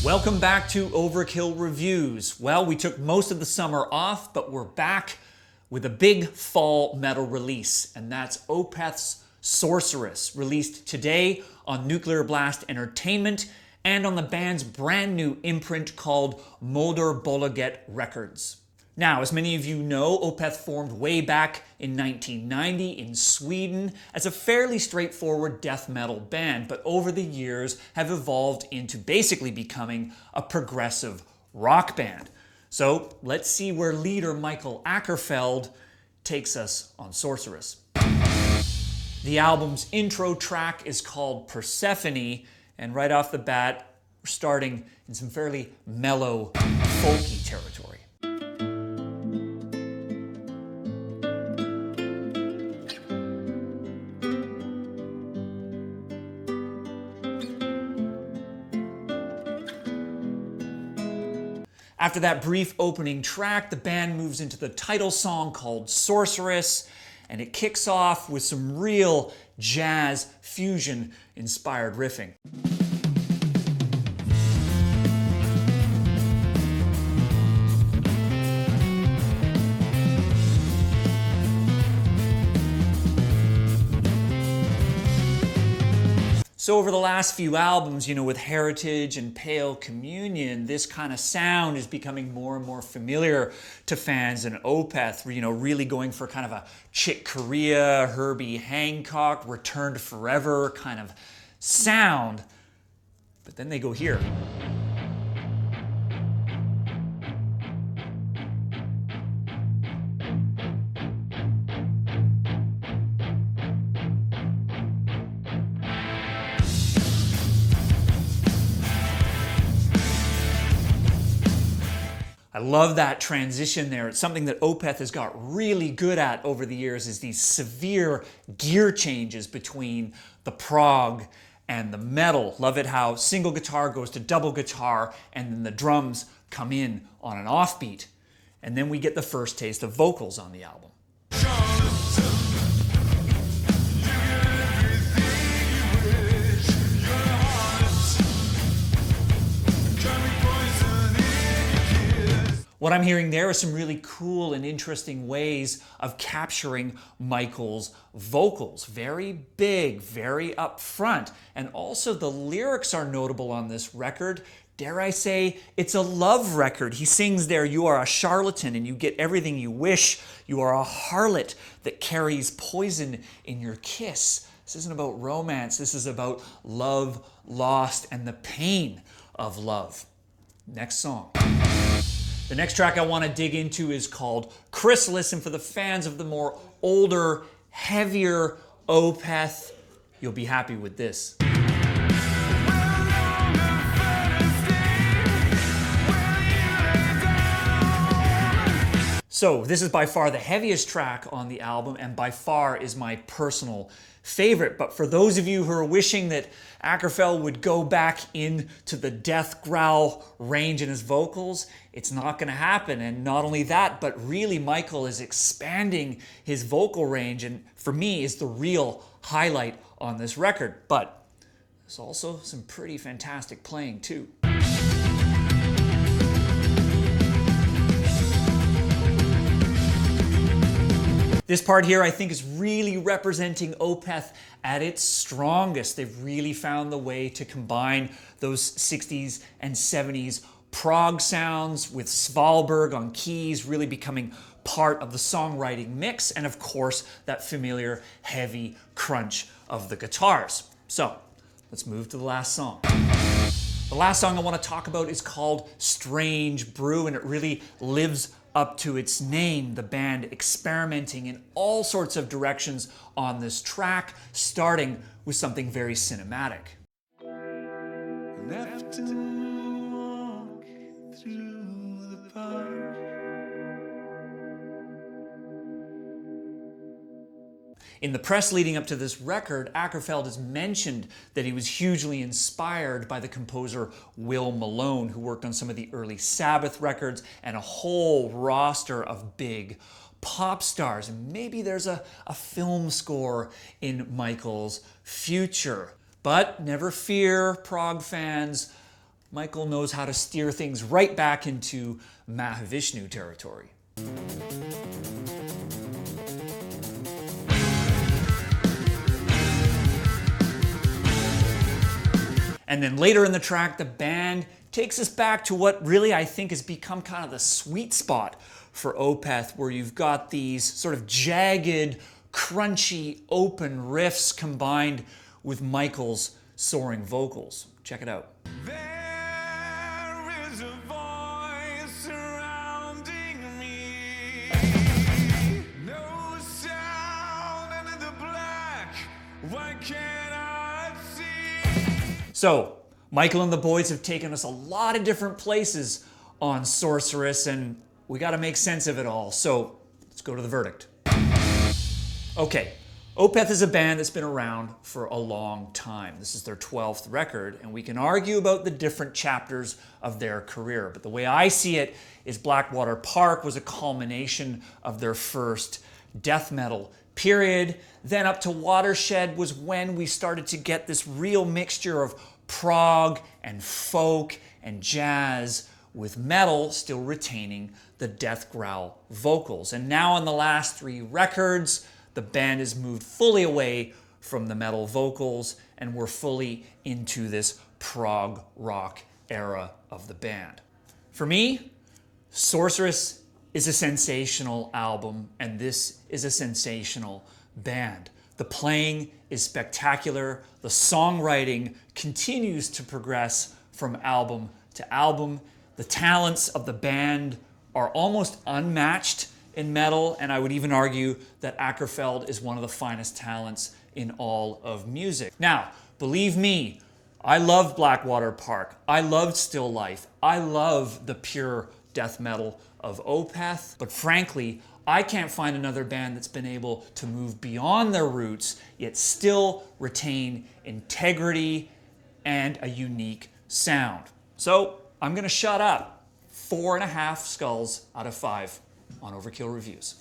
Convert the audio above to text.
Welcome back to Overkill Reviews. Well, we took most of the summer off, but we're back with a big fall metal release, and that's Opeth's Sorceress, released today on Nuclear Blast Entertainment and on the band's brand new imprint called Moder Bolaget Records. Now, as many of you know, Opeth formed way back in 1990 in Sweden as a fairly straightforward death metal band, but over the years have evolved into basically becoming a progressive rock band. So let's see where leader Mikael Åkerfeldt takes us on Sorceress. The album's intro track is called Persephone, and right off the bat, we're starting in some fairly mellow, folky territory. After that brief opening track, the band moves into the title song called Sorceress, and it kicks off with some real jazz fusion-inspired riffing. So over the last few albums, with Heritage and Pale Communion, this kind of sound is becoming more and more familiar to fans, and Opeth, really going for kind of a Chick Corea, Herbie Hancock, Return to Forever kind of sound. But then they go here. I love that transition there. It's something that Opeth has got really good at over the years, is these severe gear changes between the prog and the metal. Love it how single guitar goes to double guitar and then the drums come in on an offbeat. And then we get the first taste of vocals on the album. What I'm hearing there is some really cool and interesting ways of capturing Mikael's vocals. Very big, very upfront. And also the lyrics are notable on this record. Dare I say, it's a love record. He sings there, "You are a charlatan and you get everything you wish. You are a harlot that carries poison in your kiss." This isn't about romance. This is about love lost and the pain of love. Next song. The next track I want to dig into is called Chrysalis, and for the fans of the more older, heavier Opeth, you'll be happy with this. So this is by far the heaviest track on the album, and by far is my personal favorite. But for those of you who are wishing that Åkerfeldt would go back into the death growl range in his vocals, it's not going to happen. And not only that, but really Mikael is expanding his vocal range, and for me is the real highlight on this record. But there's also some pretty fantastic playing too. This part here, I think, is really representing Opeth at its strongest. They've really found the way to combine those 60s and 70s prog sounds with Svalberg on keys, really becoming part of the songwriting mix, and of course, that familiar heavy crunch of the guitars. So, let's move to the last song. The last song I want to talk about is called Strange Brew, and it really lives up to its name, the band experimenting in all sorts of directions on this track, starting with something very cinematic. Left to walk through the park. In the press leading up to this record, Åkerfeldt has mentioned that he was hugely inspired by the composer Will Malone, who worked on some of the early Sabbath records and a whole roster of big pop stars. And maybe there's a film score in Mikael's future. But never fear, prog fans, Michael knows how to steer things right back into Mahavishnu territory. And then later in the track, the band takes us back to what really I think has become kind of the sweet spot for Opeth, where you've got these sort of jagged, crunchy, open riffs combined with Michael's soaring vocals. Check it out. There is a voice surrounding me. No sound under the black. Why can't I see? So, Michael and the boys have taken us a lot of different places on Sorceress, and we got to make sense of it all. So, let's go to the verdict. Okay, Opeth is a band that's been around for a long time. This is their 12th record, and we can argue about the different chapters of their career. But the way I see it is Blackwater Park was a culmination of their first death metal period. Then up to Watershed was when we started to get this real mixture of prog and folk and jazz, with metal still retaining the death growl vocals. And now on the last 3 records, the band has moved fully away from the metal vocals, and we're fully into this prog rock era of the band. For me, Sorceress is a sensational album, and this is a sensational band. The playing is spectacular. The songwriting continues to progress from album to album. The talents of the band are almost unmatched in metal, and I would even argue that Åkerfeldt is one of the finest talents in all of music. Now, believe me, I love Blackwater Park. I loved Still Life. I love the pure death metal of Opeth, but frankly, I can't find another band that's been able to move beyond their roots, yet still retain integrity and a unique sound. So I'm gonna shut up. 4.5 skulls out of 5 on Overkill Reviews.